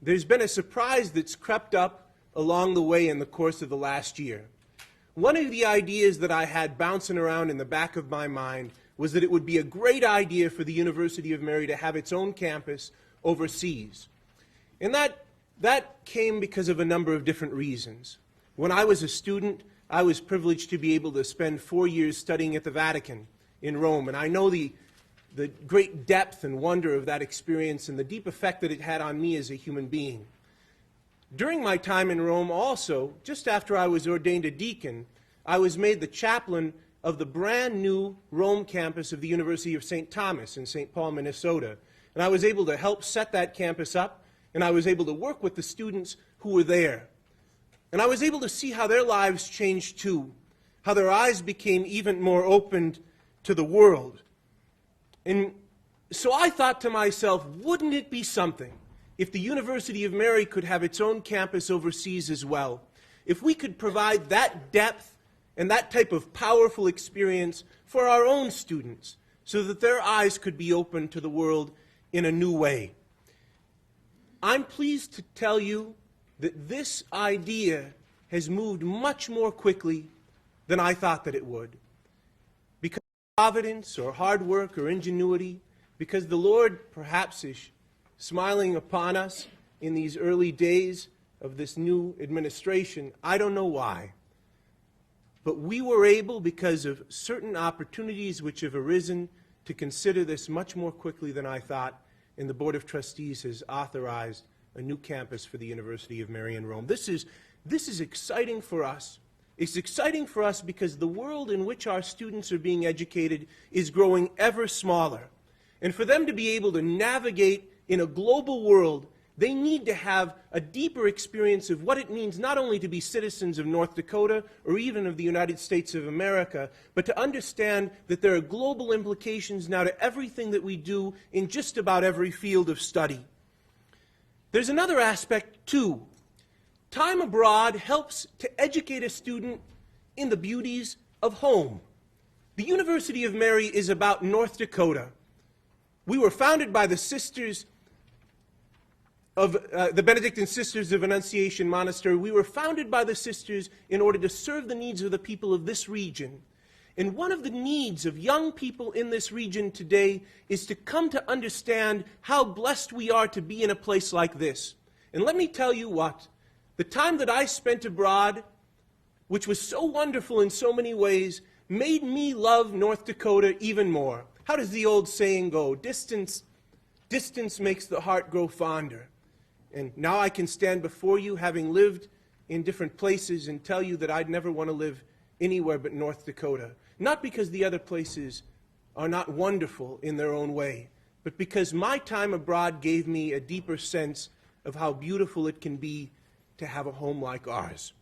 there's been a surprise that's crept up along the way in the course of the last year. One of the ideas that I had bouncing around in the back of my mind was that it would be a great idea for the University of Mary to have its own campus overseas. And that came because of a number of different reasons. When I was a student, I was privileged to be able to spend 4 years studying at the Vatican in Rome, and I know the great depth and wonder of that experience and the deep effect that it had on me as a human being. During my time in Rome also, just after I was ordained a deacon, I was made the chaplain of the brand new Rome campus of the University of St. Thomas in St. Paul, Minnesota. And I was able to help set that campus up, and I was able to work with the students who were there. And I was able to see how their lives changed too, how their eyes became even more opened to the world. And so I thought to myself, wouldn't it be something if the University of Mary could have its own campus overseas as well? If we could provide that depth and that type of powerful experience for our own students so that their eyes could be opened to the world in a new way. I'm pleased to tell you that this idea has moved much more quickly than I thought that it would. Because of providence or hard work or ingenuity, because the Lord perhaps is smiling upon us in these early days of this new administration, I don't know why. But we were able, because of certain opportunities which have arisen, to consider this much more quickly than I thought, and the Board of Trustees has authorized a new campus for the University of Mary in Rome. This is exciting for us. It's exciting for us because the world in which our students are being educated is growing ever smaller. And for them to be able to navigate in a global world, they need to have a deeper experience of what it means not only to be citizens of North Dakota or even of the United States of America, but to understand that there are global implications now to everything that we do in just about every field of study. There's another aspect, too. Time abroad helps to educate a student in the beauties of home. The University of Mary is about North Dakota. We were founded by the sisters of the Benedictine Sisters of Annunciation Monastery. We were founded by the sisters in order to serve the needs of the people of this region. And one of the needs of young people in this region today is to come to understand how blessed we are to be in a place like this. And let me tell you what, the time that I spent abroad, which was so wonderful in so many ways, made me love North Dakota even more. How does the old saying go? Distance makes the heart grow fonder. And now I can stand before you, having lived in different places, and tell you that I'd never want to live anywhere but North Dakota. Not because the other places are not wonderful in their own way, but because my time abroad gave me a deeper sense of how beautiful it can be to have a home like ours.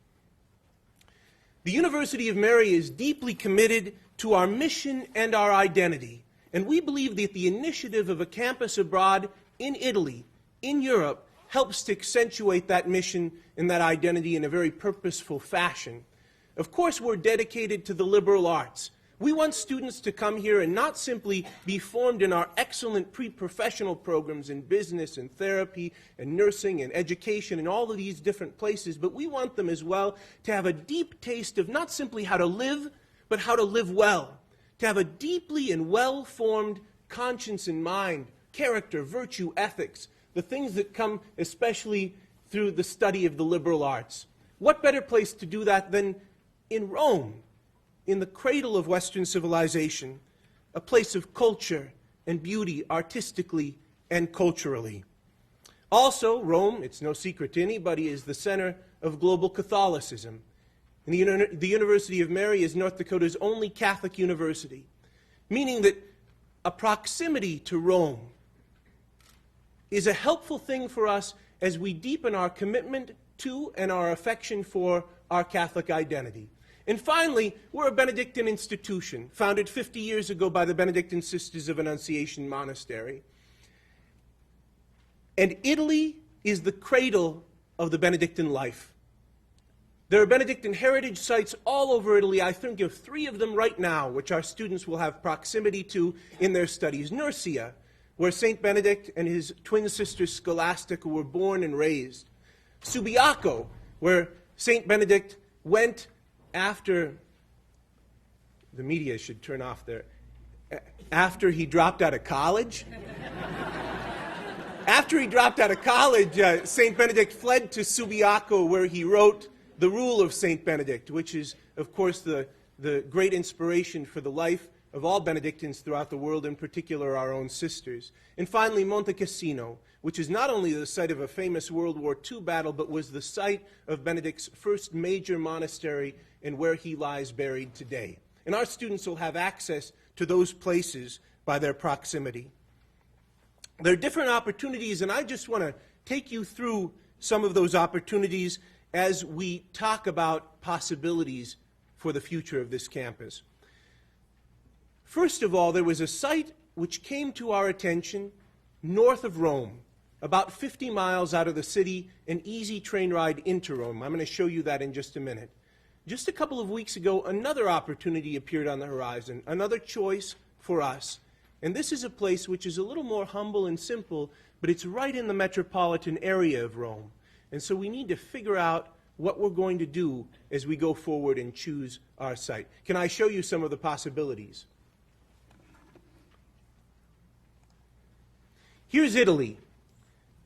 The University of Mary is deeply committed to our mission and our identity, and we believe that the initiative of a campus abroad in Italy, in Europe, helps to accentuate that mission and that identity in a very purposeful fashion. Of course, we're dedicated to the liberal arts. We want students to come here and not simply be formed in our excellent pre-professional programs in business and therapy and nursing and education and all of these different places, but we want them as well to have a deep taste of not simply how to live, but how to live well, to have a deeply and well-formed conscience and mind, character, virtue, ethics, the things that come especially through the study of the liberal arts. What better place to do that than in Rome, in the cradle of Western civilization, a place of culture and beauty artistically and culturally. Also, Rome, it's no secret to anybody, is the center of global Catholicism. And the University of Mary is North Dakota's only Catholic university, meaning that a proximity to Rome is a helpful thing for us as we deepen our commitment to and our affection for our Catholic identity. And finally, we're a Benedictine institution, founded 50 years ago by the Benedictine Sisters of Annunciation Monastery. And Italy is the cradle of the Benedictine life. There are Benedictine heritage sites all over Italy. I think of 3 of them right now, which our students will have proximity to in their studies. Nursia, where St. Benedict and his twin sister Scholastica were born and raised. Subiaco, where St. Benedict went after, the media should turn off there, after he dropped out of college. After he dropped out of college, St. Benedict fled to Subiaco, where he wrote The Rule of St. Benedict, which is, of course, the great inspiration for the life of all Benedictines throughout the world, in particular our own sisters. And finally, Monte Cassino, which is not only the site of a famous World War II battle, but was the site of Benedict's first major monastery and where he lies buried today. And our students will have access to those places by their proximity. There are different opportunities, and I just want to take you through some of those opportunities as we talk about possibilities for the future of this campus. First of all, there was a site which came to our attention north of Rome, about 50 miles out of the city, an easy train ride into Rome. I'm going to show you that in just a minute. Just a couple of weeks ago, another opportunity appeared on the horizon, another choice for us. And this is a place which is a little more humble and simple, but it's right in the metropolitan area of Rome. And so we need to figure out what we're going to do as we go forward and choose our site. Can I show you some of the possibilities? Here's Italy.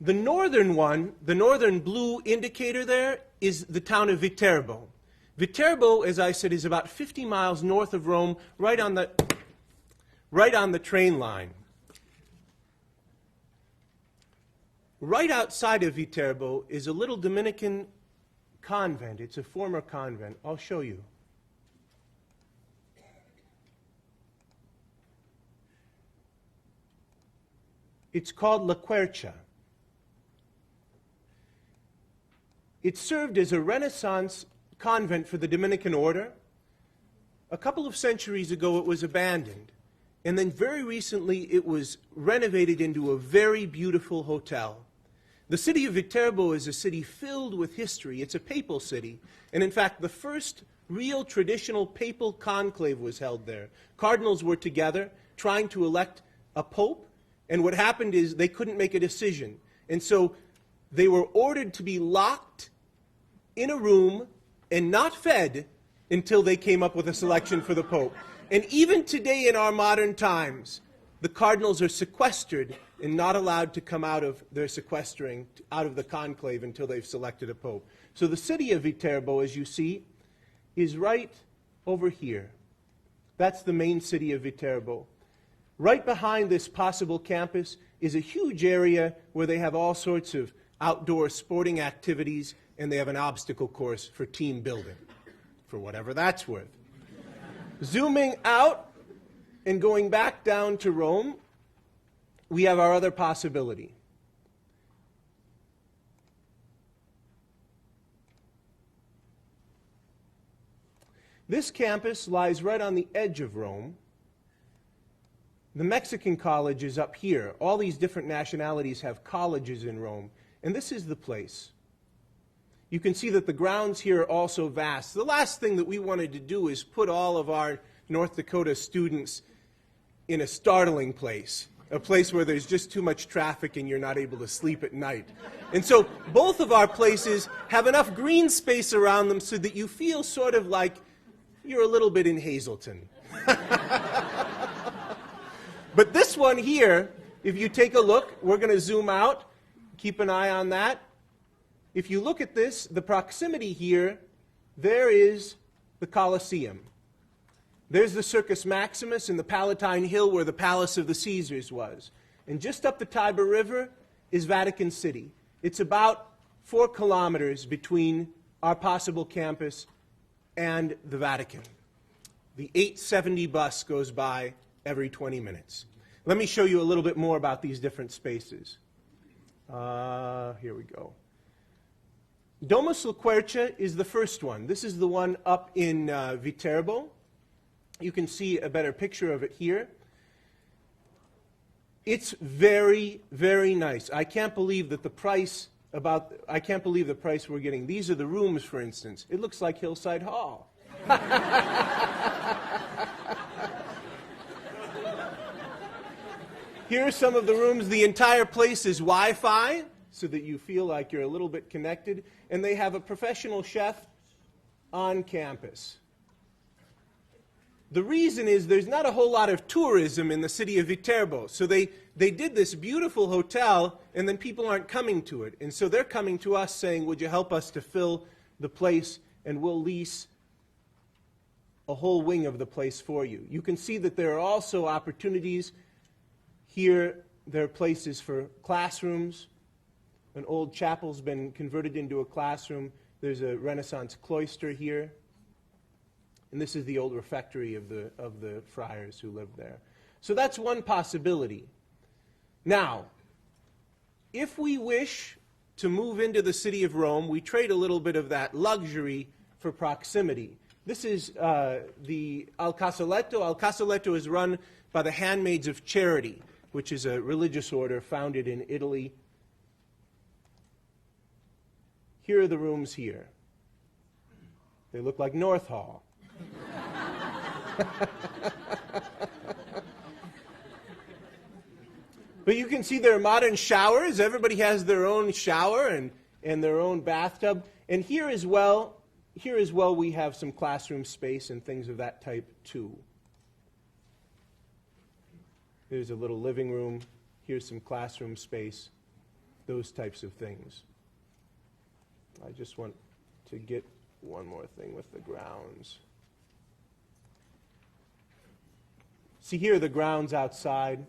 The northern one, the northern blue indicator there, is the town of Viterbo. Viterbo, as I said, is about 50 miles north of Rome, right on the train line. Right outside of Viterbo is a little Dominican convent. It's a former convent. I'll show you. It's called La Quercia. It served as a Renaissance convent for the Dominican order. A couple of centuries ago, it was abandoned. And then very recently, it was renovated into a very beautiful hotel. The city of Viterbo is a city filled with history. It's a papal city. And in fact, the first real traditional papal conclave was held there. Cardinals were together trying to elect a pope. And what happened is they couldn't make a decision. And so they were ordered to be locked in a room and not fed until they came up with a selection for the pope. And even today in our modern times, the cardinals are sequestered and not allowed to come out of their sequestering, out of the conclave until they've selected a pope. So the city of Viterbo, as you see, is right over here. That's the main city of Viterbo. Right behind this possible campus is a huge area where they have all sorts of outdoor sporting activities, and they have an obstacle course for team building, for whatever that's worth. Zooming out and going back down to Rome, we have our other possibility. This campus lies right on the edge of Rome. The Mexican college is up here. All these different nationalities have colleges in Rome, and this is the place. You can see that the grounds here are also vast. The last thing that we wanted to do is put all of our North Dakota students in a startling place, a place where there's just too much traffic and you're not able to sleep at night. And so both of our places have enough green space around them so that you feel sort of like you're a little bit in Hazleton. But this one here, if you take a look, we're going to zoom out, keep an eye on that. If you look at this, the proximity here, there is the Colosseum. There's the Circus Maximus and the Palatine Hill where the Palace of the Caesars was. And just up the Tiber River is Vatican City. It's about 4 kilometers between our possible campus and the Vatican. The 870 bus goes by every 20 minutes. Let me show you a little bit more about these different spaces. Here we go. Domus La Quercia is the first one. This is the one up in Viterbo. You can see a better picture of it here. It's very, very nice. I can't believe that the price we're getting. These are the rooms, for instance. It looks like Hillside Hall. Here are some of the rooms. The entire place is Wi-Fi, so that you feel like you're a little bit connected. And they have a professional chef on campus. The reason is there's not a whole lot of tourism in the city of Viterbo. So they did this beautiful hotel, and then people aren't coming to it. And so they're coming to us saying, would you help us to fill the place, and we'll lease a whole wing of the place for you. You can see that there are also opportunities. Here, there are places for classrooms. An old chapel's been converted into a classroom. There's a Renaissance cloister here. And this is the old refectory of the friars who lived there. So that's one possibility. Now, if we wish to move into the city of Rome, we trade a little bit of that luxury for proximity. This is the Al Casaletto. Al Casaletto is run by the Handmaids of Charity, which is a religious order founded in Italy. Here are the rooms here. They look like North Hall. But you can see there are modern showers. Everybody has their own shower and their own bathtub. And here as well we have some classroom space and things of that type too. There's a little living room. Here's some classroom space. Those types of things. I just want to get one more thing with the grounds. See, here are the grounds outside.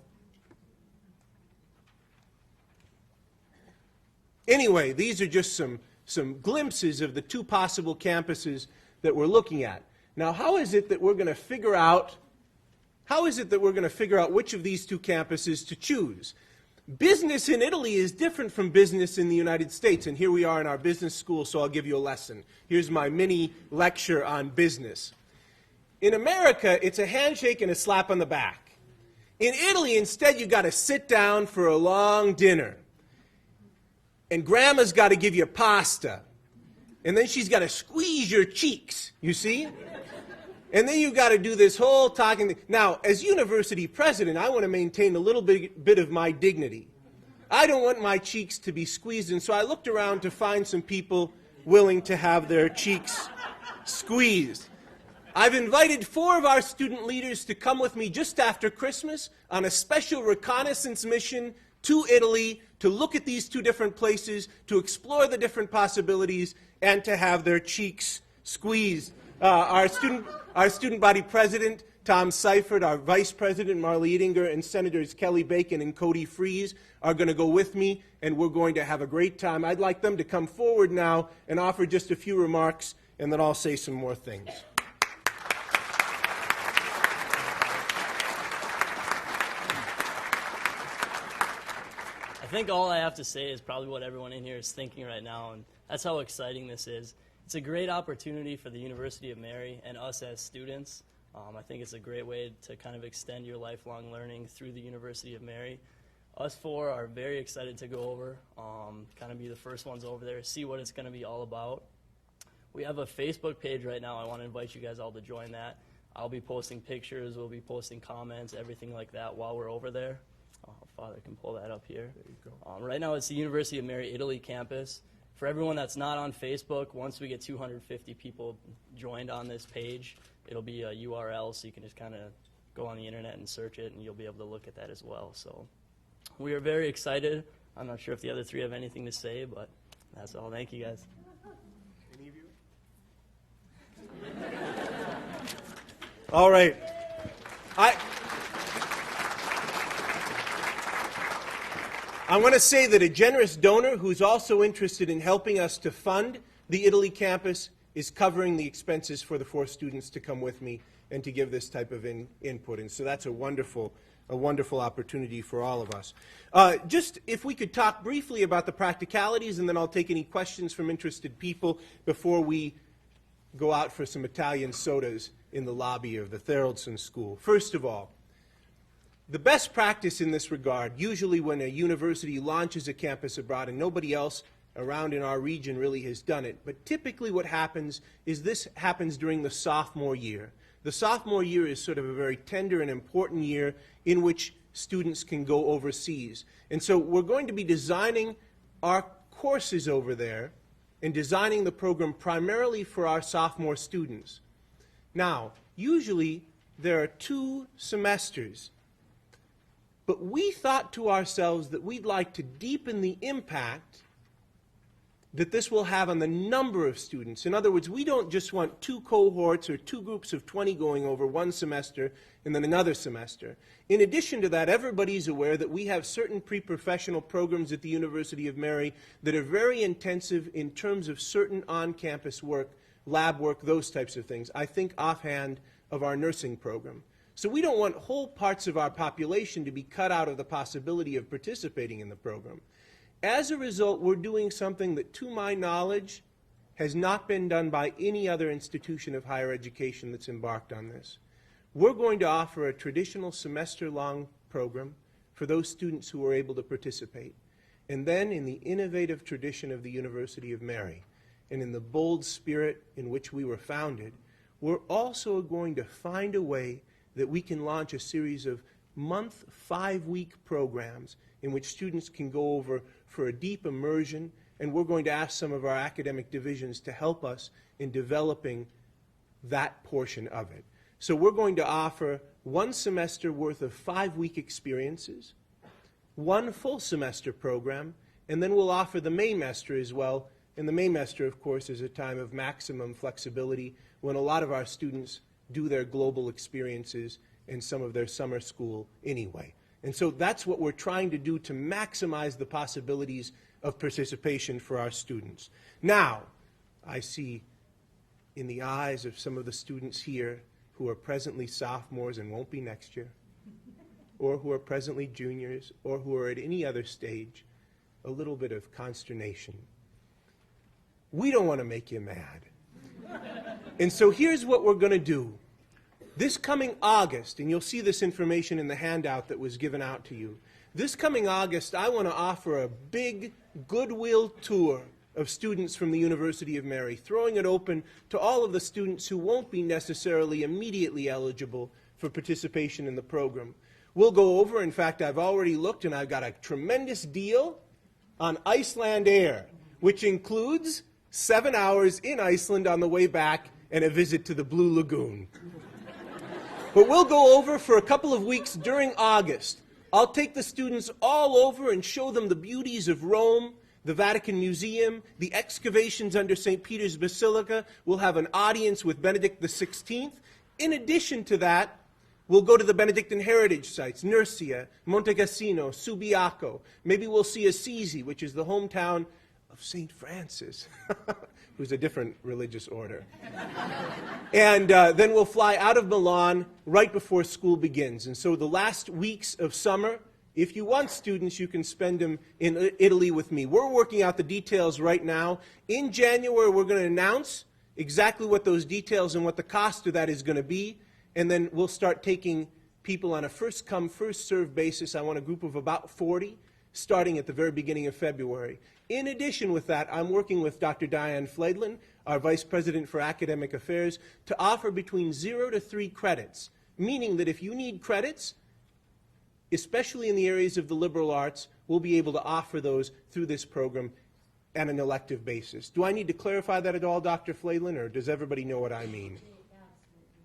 Anyway, these are just some glimpses of the two possible campuses that we're looking at. Now, how is it that we're going to figure out which of these two campuses to choose? Business in Italy is different from business in the United States, and here we are in our business school, so I'll give you a lesson. Here's my mini lecture on business. In America, it's a handshake and a slap on the back. In Italy, instead, you got to sit down for a long dinner. And grandma's got to give you pasta. And then she's got to squeeze your cheeks, you see? And then you've got to do this whole talking thing. Now, as university president, I want to maintain a little bit of my dignity. I don't want my cheeks to be squeezed, and so I looked around to find some people willing to have their cheeks squeezed. I've invited 4 of our student leaders to come with me just after Christmas on a special reconnaissance mission to Italy to look at these two different places, to explore the different possibilities, and to have their cheeks squeezed. Our student body president, Tom Seifert, our vice president, Marley Edinger, and Senators Kelly Bacon and Cody Freeze are going to go with me, and we're going to have a great time. I'd like them to come forward now and offer just a few remarks, and then I'll say some more things. I think all I have to say is probably what everyone in here is thinking right now, and that's how exciting this is. It's a great opportunity for the University of Mary and us as students. I think it's a great way to kind of extend your lifelong learning through the University of Mary. Us 4 are very excited to go over, kind of be the first ones over there, see what it's going to be all about. We have a Facebook page right now. I want to invite you guys all to join that. I'll be posting pictures, we'll be posting comments, everything like that while we're over there. Father can pull that up here. There you go. Right now it's the University of Mary Italy campus. For everyone that's not on Facebook, once we get 250 people joined on this page, it'll be a URL, so you can just kind of go on the internet and search it, and you'll be able to look at that as well. So we are very excited. I'm not sure if the other 3 have anything to say, but that's all. Thank you, guys. Any of you? All right. I want to say that a generous donor who's also interested in helping us to fund the Italy campus is covering the expenses for the 4 students to come with me and to give this type of input. And so that's a wonderful opportunity for all of us. Just if we could talk briefly about the practicalities, and then I'll take any questions from interested people before we go out for some Italian sodas in the lobby of the Theraldson School. First of all, the best practice in this regard, usually when a university launches a campus abroad, and nobody else around in our region really has done it, but typically what happens is this happens during the sophomore year. The sophomore year is sort of a very tender and important year in which students can go overseas. And so we're going to be designing our courses over there and designing the program primarily for our sophomore students. Now, usually there are 2 semesters, but we thought to ourselves that we'd like to deepen the impact that this will have on the number of students. In other words, we don't just want 2 cohorts or 2 groups of 20 going over one semester and then another semester. In addition to that, everybody's aware that we have certain pre-professional programs at the University of Mary that are very intensive in terms of certain on-campus work, lab work, those types of things. I think offhand of our nursing program. So we don't want whole parts of our population to be cut out of the possibility of participating in the program. As a result, we're doing something that, to my knowledge, has not been done by any other institution of higher education that's embarked on this. We're going to offer a traditional semester-long program for those students who are able to participate. And then, in the innovative tradition of the University of Mary, and in the bold spirit in which we were founded, we're also going to find a way that we can launch a series of month, 5-week programs in which students can go over for a deep immersion, and we're going to ask some of our academic divisions to help us in developing that portion of it. So we're going to offer 1 semester worth of 5-week experiences, 1 full semester program, and then we'll offer the Maymester as well. And the Maymester, of course, is a time of maximum flexibility when a lot of our students do their global experiences in some of their summer school anyway. And so that's what we're trying to do to maximize the possibilities of participation for our students. Now, I see in the eyes of some of the students here who are presently sophomores and won't be next year, or who are presently juniors, or who are at any other stage, a little bit of consternation. We don't want to make you mad. And so here's what we're going to do. This coming August, and you'll see this information in the handout that was given out to you, this coming August, I want to offer a big goodwill tour of students from the University of Mary, throwing it open to all of the students who won't be necessarily immediately eligible for participation in the program. We'll go over, in fact, I've already looked, and I've got a tremendous deal on Iceland Air, which includes 7 hours in Iceland on the way back and a visit to the Blue Lagoon. But we'll go over for a couple of weeks during August. I'll take the students all over and show them the beauties of Rome, the Vatican Museum, the excavations under St. Peter's Basilica. We'll have an audience with Benedict XVI. In addition to that, we'll go to the Benedictine heritage sites, Nursia, Monte Cassino, Subiaco. Maybe we'll see Assisi, which is the hometown of St. Francis, who's a different religious order. And then we'll fly out of Milan right before school begins. And so the last weeks of summer, if you want students, you can spend them in Italy with me. We're working out the details right now. In January, we're going to announce exactly what those details and what the cost of that is going to be. And then we'll start taking people on a first-come, first-served basis. I want a group of about 40, starting at the very beginning of February. In addition with that, I'm working with Dr. Diane Fledlin, our Vice President for Academic Affairs, to offer between 0 to 3 credits, meaning that if you need credits, especially in the areas of the liberal arts, we'll be able to offer those through this program on an elective basis. Do I need to clarify that at all, Dr. Fledlin, or does everybody know what I mean?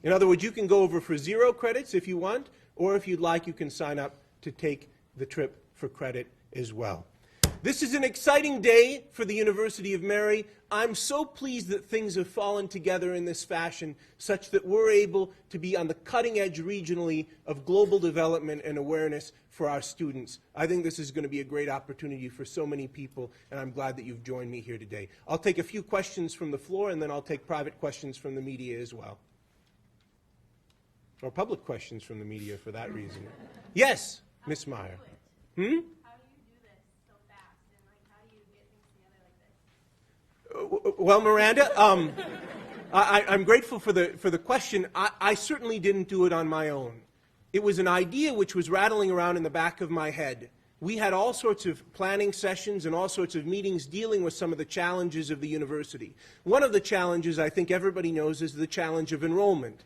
In other words, you can go over for 0 credits if you want, or if you'd like, you can sign up to take the trip for credit as well. This is an exciting day for the University of Mary. I'm so pleased that things have fallen together in this fashion such that we're able to be on the cutting edge regionally of global development and awareness for our students. I think this is going to be a great opportunity for so many people, and I'm glad that you've joined me here today. I'll take a few questions from the floor, and then I'll take private questions from the media as well. Or public questions from the media for that reason. Yes, Ms. Meyer. Well, Miranda, I'm grateful for the question. I certainly didn't do it on my own. It was an idea which was rattling around in the back of my head. We had all sorts of planning sessions and all sorts of meetings dealing with some of the challenges of the university. One of the challenges I think everybody knows is the challenge of enrollment.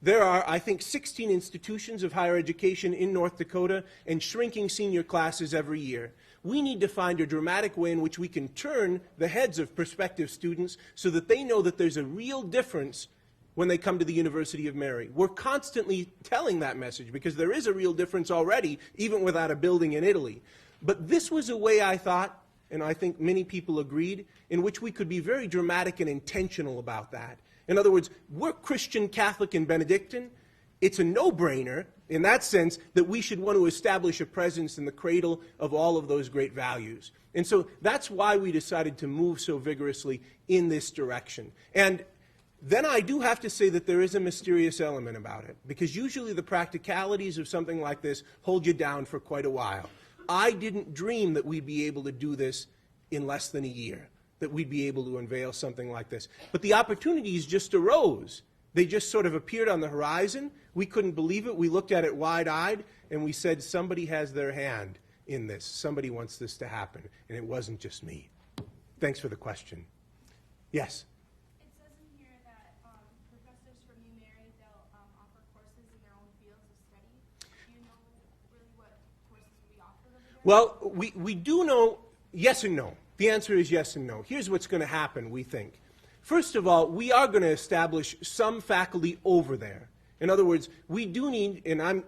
There are, I think, 16 institutions of higher education in North Dakota and shrinking senior classes every year. We need to find a dramatic way in which we can turn the heads of prospective students so that they know that there's a real difference when they come to the University of Mary. We're constantly telling that message because there is a real difference already, even without a building in Italy. But this was a way, I thought, and I think many people agreed, in which we could be very dramatic and intentional about that. In other words, we're Christian, Catholic, and Benedictine. It's a no-brainer in that sense that we should want to establish a presence in the cradle of all of those great values. And so that's why we decided to move so vigorously in this direction. And then I do have to say that there is a mysterious element about it, because usually the practicalities of something like this hold you down for quite a while. I didn't dream that we'd be able to do this in less than a year, that we'd be able to unveil something like this. But the opportunities just arose. They just sort of appeared on the horizon. We couldn't believe it. We looked at it wide-eyed, and we said, somebody has their hand in this. Somebody wants this to happen, and it wasn't just me. Thanks for the question. Yes? It says in here that professors from New Mary, they'll offer courses in their own fields of study. Do you know really what courses will be offered over there? Well, we do know yes and no. The answer is yes and no. Here's what's going to happen, we think. First of all, we are going to establish some faculty over there. In other words, we do need, and I'm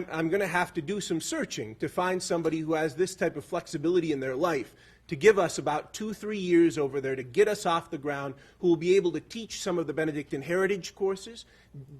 going to have to do some searching to find somebody who has this type of flexibility in their life to give us about 2-3 years over there to get us off the ground, who will be able to teach some of the Benedictine heritage courses,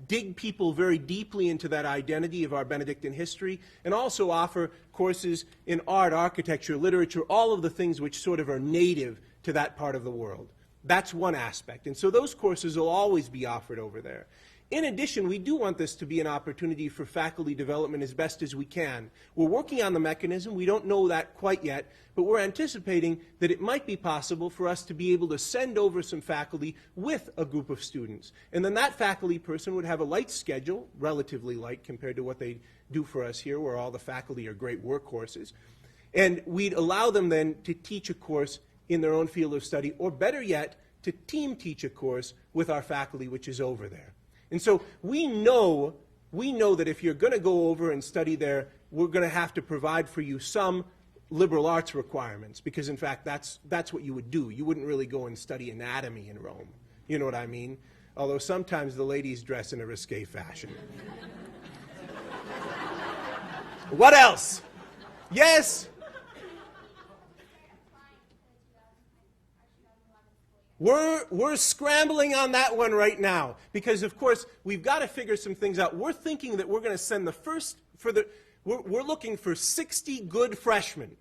dig people very deeply into that identity of our Benedictine history, and also offer courses in art, architecture, literature, all of the things which sort of are native to that part of the world. That's one aspect. And so those courses will always be offered over there. In addition, we do want this to be an opportunity for faculty development as best as we can. We're working on the mechanism. We don't know that quite yet, but we're anticipating that it might be possible for us to be able to send over some faculty with a group of students. And then that faculty person would have a light schedule, relatively light compared to what they do for us here, where all the faculty are great workhorses. And we'd allow them then to teach a course in their own field of study, or better yet, to team teach a course with our faculty, which is over there. And so we know that if you're going to go over and study there, we're going to have to provide for you some liberal arts requirements, because in fact that's what you would do. You wouldn't really go and study anatomy in Rome. You know what I mean? Although sometimes the ladies dress in a risque fashion. What else? Yes? We're scrambling on that one right now because, of course, we've got to figure some things out. We're thinking that we're going to send we're looking for 60 good freshmen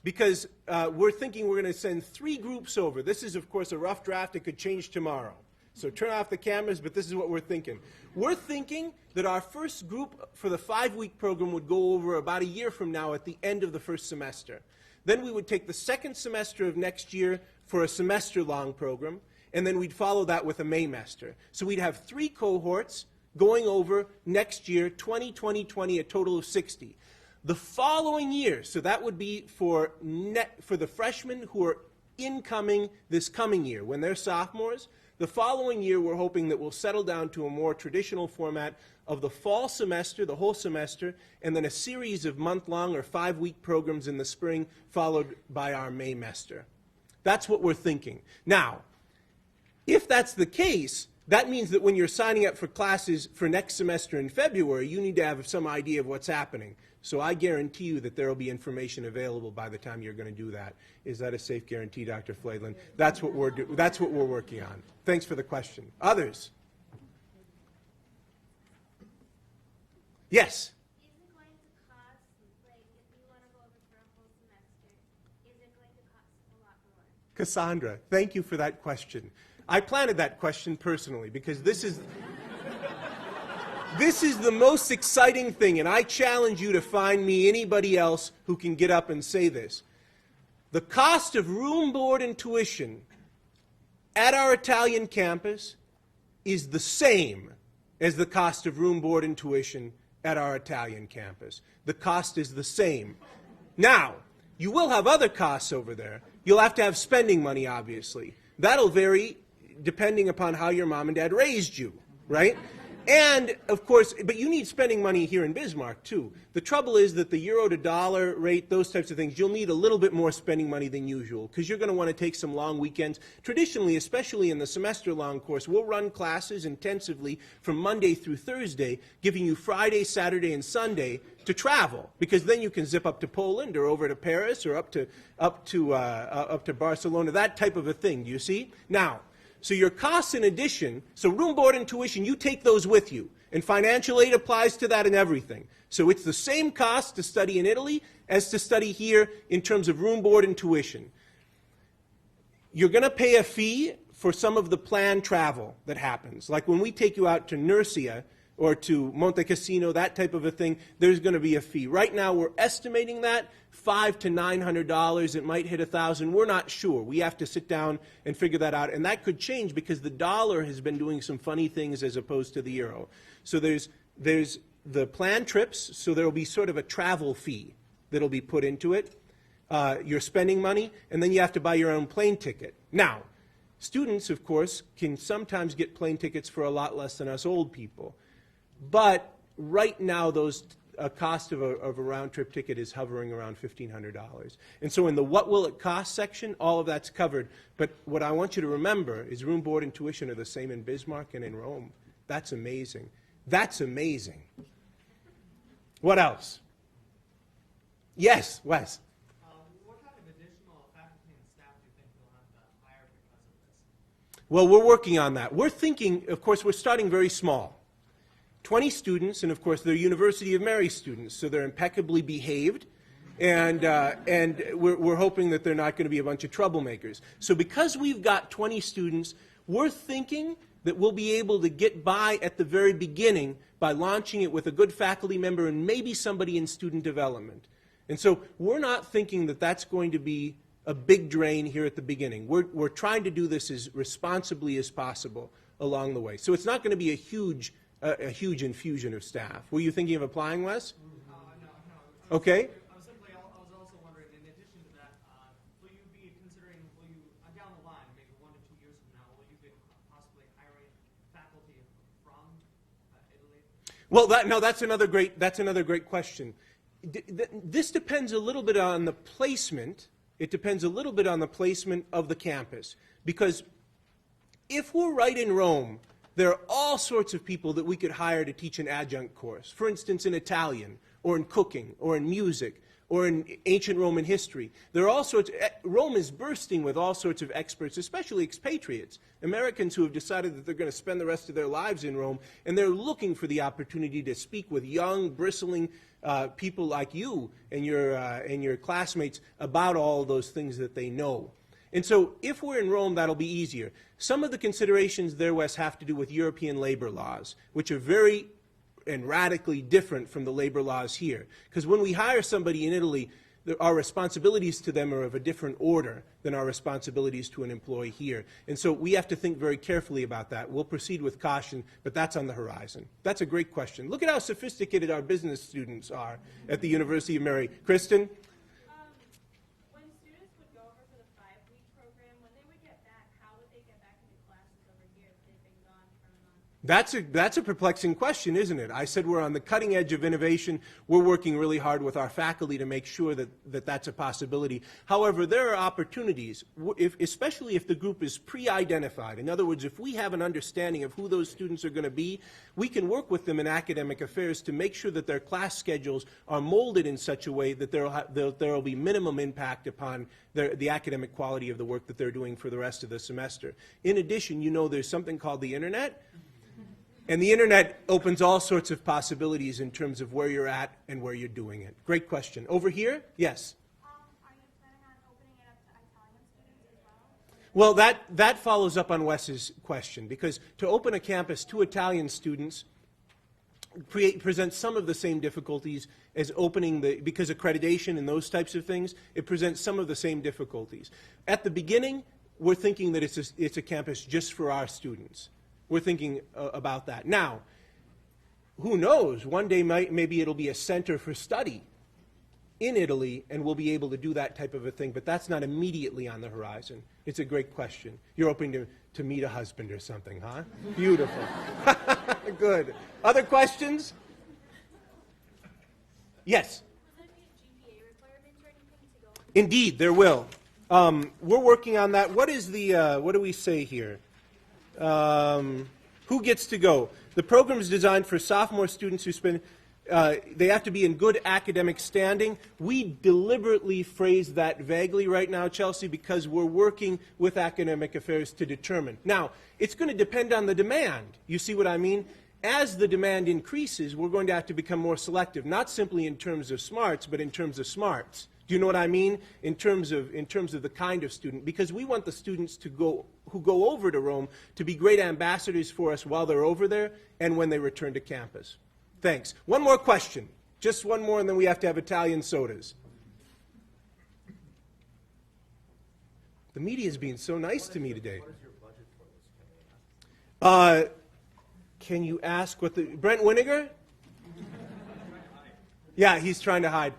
because we're thinking we're going to send 3 groups over. This is, of course, a rough draft. It could change tomorrow. So turn off the cameras, but this is what we're thinking. We're thinking that our first group for the 5-week program would go over about a year from now at the end of the first semester. Then we would take the second semester of next year for a semester-long program, and then we'd follow that with a Maymester. So we'd have 3 cohorts going over next year, 20, 20, 20, a total of 60. The following year, so that would be for the freshmen who are incoming this coming year, when they're sophomores, the following year we're hoping that we'll settle down to a more traditional format of the fall semester, the whole semester, and then a series of month-long or 5-week programs in the spring, followed by our Maymester. That's what we're thinking. Now, if that's the case, that means that when you're signing up for classes for next semester in February, you need to have some idea of what's happening. So I guarantee you that there will be information available by the time you're going to do that. Is that a safe guarantee, Dr. Flaidlin? That's what we're working on. Thanks for the question. Others? Yes? Is it going to cost, like, if you want to go over for a whole semester, is it going to cost a lot more? Cassandra, thank you for that question. I planted that question personally because this is the most exciting thing, and I challenge you to find me anybody else who can get up and say this. The cost of room, board, and tuition at our Italian campus is the same as the cost of room, board, and tuition at our Italian campus. The cost is the same. Now, you will have other costs over there. You'll have to have spending money, obviously. That'll vary depending upon how your mom and dad raised you, right? And, of course, but you need spending money here in Bismarck, too. The trouble is that the euro to dollar rate, those types of things, you'll need a little bit more spending money than usual because you're going to want to take some long weekends. Traditionally, especially in the semester-long course, we'll run classes intensively from Monday through Thursday, giving you Friday, Saturday, and Sunday to travel, because then you can zip up to Poland or over to Paris or up to Barcelona, that type of a thing, do you see? Now, so your costs in addition, so room, board, and tuition, you take those with you. And financial aid applies to that and everything. So it's the same cost to study in Italy as to study here in terms of room, board, and tuition. You're going to pay a fee for some of the planned travel that happens. Like when we take you out to Nursia or to Monte Cassino, that type of a thing, there's going to be a fee. Right now we're estimating that $500 to $900. It might hit $1,000. We're not sure. We have to sit down and figure that out. And that could change because the dollar has been doing some funny things as opposed to the euro. So there's the planned trips, so there will be sort of a travel fee that will be put into it. You're spending money, and then you have to buy your own plane ticket. Now, students, of course, can sometimes get plane tickets for a lot less than us old people. But right now, a cost of a round-trip ticket is hovering around $1,500. And so in the what will it cost section, all of that's covered. But what I want you to remember is room, board, and tuition are the same in Bismarck and in Rome. That's amazing. That's amazing. What else? Yes, Wes. What kind of additional faculty and staff do you think you'll have to hire because of this? Well, we're working on that. We're thinking, of course, we're starting very small. 20 students, and of course they're University of Mary students, so they're impeccably behaved, and we're hoping that they're not going to be a bunch of troublemakers. So because we've got 20 students, we're thinking that we'll be able to get by at the very beginning by launching it with a good faculty member and maybe somebody in student development. And so we're not thinking that that's going to be a big drain here at the beginning. We're trying to do this as responsibly as possible along the way. So it's not going to be a huge infusion of staff. Were you thinking of applying, Wes? No. Okay. I was also wondering, in addition to that, will you be considering, down the line, maybe 1 to 2 years from now, will you be possibly hiring faculty from Italy? Well, that's another great question. This depends a little bit on the placement. It depends a little bit on the placement of the campus, because if we're right in Rome, there are all sorts of people that we could hire to teach an adjunct course. For instance, in Italian, or in cooking, or in music, or in ancient Roman history. There are all sorts. Rome is bursting with all sorts of experts, especially expatriates, Americans who have decided that they're going to spend the rest of their lives in Rome, and they're looking for the opportunity to speak with young, bristling people like you and your classmates about all those things that they know. And so if we're in Rome, that'll be easier. Some of the considerations there, Wes, have to do with European labor laws, which are very and radically different from the labor laws here. Because when we hire somebody in Italy, our responsibilities to them are of a different order than our responsibilities to an employee here. And so we have to think very carefully about that. We'll proceed with caution, but that's on the horizon. That's a great question. Look at how sophisticated our business students are at the University of Mary. Kristen? When students would go over for the 5-week program, when they would get back, how would they get back into classes over here if they've been gone for a month? That's a perplexing question, isn't it? I said we're on the cutting edge of innovation. We're working really hard with our faculty to make sure that that's a possibility. However, there are opportunities, especially if the group is pre-identified. In other words, if we have an understanding of who those students are going to be, we can work with them in academic affairs to make sure that their class schedules are molded in such a way that there will be minimum impact upon the academic quality of the work that they're doing for the rest of the semester. In addition, you know there's something called the Internet. And the Internet opens all sorts of possibilities in terms of where you're at and where you're doing it. Great question. Over here? Yes? Are you planning on opening it up to Italian students as well? Well, that follows up on Wes's question, because to open a campus to Italian students presents some of the same difficulties as opening because accreditation and those types of things, it presents some of the same difficulties. At the beginning, we're thinking that it's a campus just for our students. We're thinking about that. Now, who knows? One day maybe it'll be a center for study in Italy, and we'll be able to do that type of a thing, but that's not immediately on the horizon. It's a great question. You're hoping to meet a husband or something, huh? Beautiful. Good. Other questions? Yes. Will there be GPA requirements or anything to go? Indeed, there will. We're working on that. What is the, what do we say here? Who gets to go? The program is designed for sophomore students who spend, they have to be in good academic standing. We deliberately phrase that vaguely right now, Chelsea, because we're working with academic affairs to determine. Now, it's going to depend on the demand. You see what I mean? As the demand increases, we're going to have to become more selective, not simply in terms of smarts, but in terms of smarts. Do you know what I mean? In terms of the kind of student, because we want the students who go over to Rome to be great ambassadors for us while they're over there and when they return to campus. Thanks. One more question. Just one more, and then we have to have Italian sodas. The media is being so nice to me today. What is your budget for this? Can you ask what the Brent Winiger? Yeah, he's trying to hide.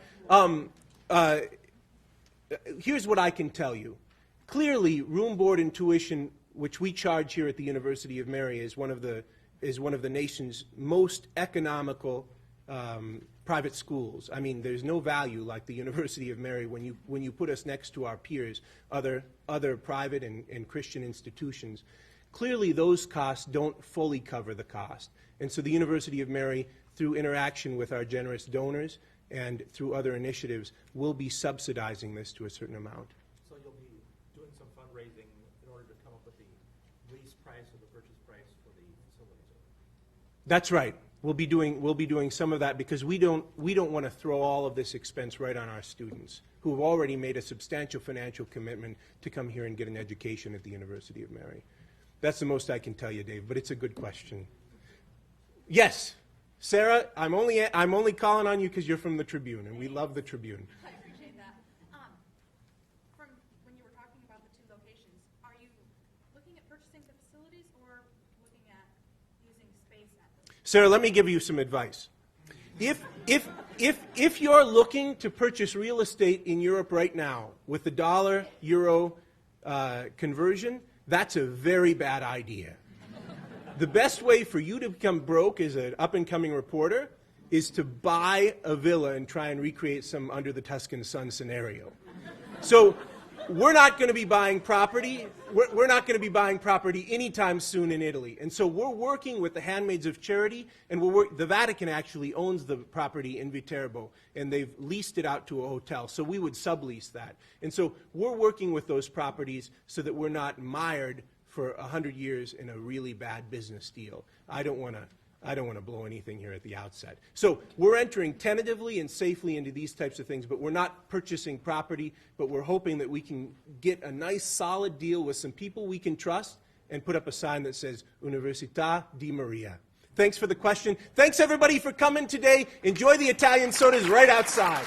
Here's what I can tell you. Clearly, room, board, and tuition, which we charge here at the University of Mary, is one of the nation's most economical private schools. I mean, there's no value like the University of Mary when you put us next to our peers, other private and Christian institutions. Clearly, those costs don't fully cover the cost. And so the University of Mary, through interaction with our generous donors and through other initiatives, will be subsidizing this to a certain amount. So you'll be doing some fundraising in order to come up with the lease price or the purchase price for the facilities? That's right. We'll be doing some of that because we don't want to throw all of this expense right on our students who have already made a substantial financial commitment to come here and get an education at the University of Mary. That's the most I can tell you, Dave, but it's a good question. Yes, Sarah, I'm only calling on you because you're from the Tribune, and we love the Tribune. I appreciate that. From when you were talking about the two locations, are you looking at purchasing the facilities or looking at using space at them? Sarah, let me give you some advice. If you're looking to purchase real estate in Europe right now with the dollar-euro conversion, that's a very bad idea. The best way for you to become broke as an up-and-coming reporter is to buy a villa and try and recreate some Under the Tuscan Sun scenario. So we're not going to be buying property. We're not going to be buying property anytime soon in Italy. And so we're working with the Handmaids of Charity, and the Vatican actually owns the property in Viterbo, and they've leased it out to a hotel. So we would sublease that. And so we're working with those properties so that we're not mired for 100 years in a really bad business deal. I don't want to blow anything here at the outset. So we're entering tentatively and safely into these types of things, but we're not purchasing property, but we're hoping that we can get a nice solid deal with some people we can trust and put up a sign that says Università di Maria. Thanks for the question. Thanks everybody for coming today. Enjoy the Italian sodas right outside.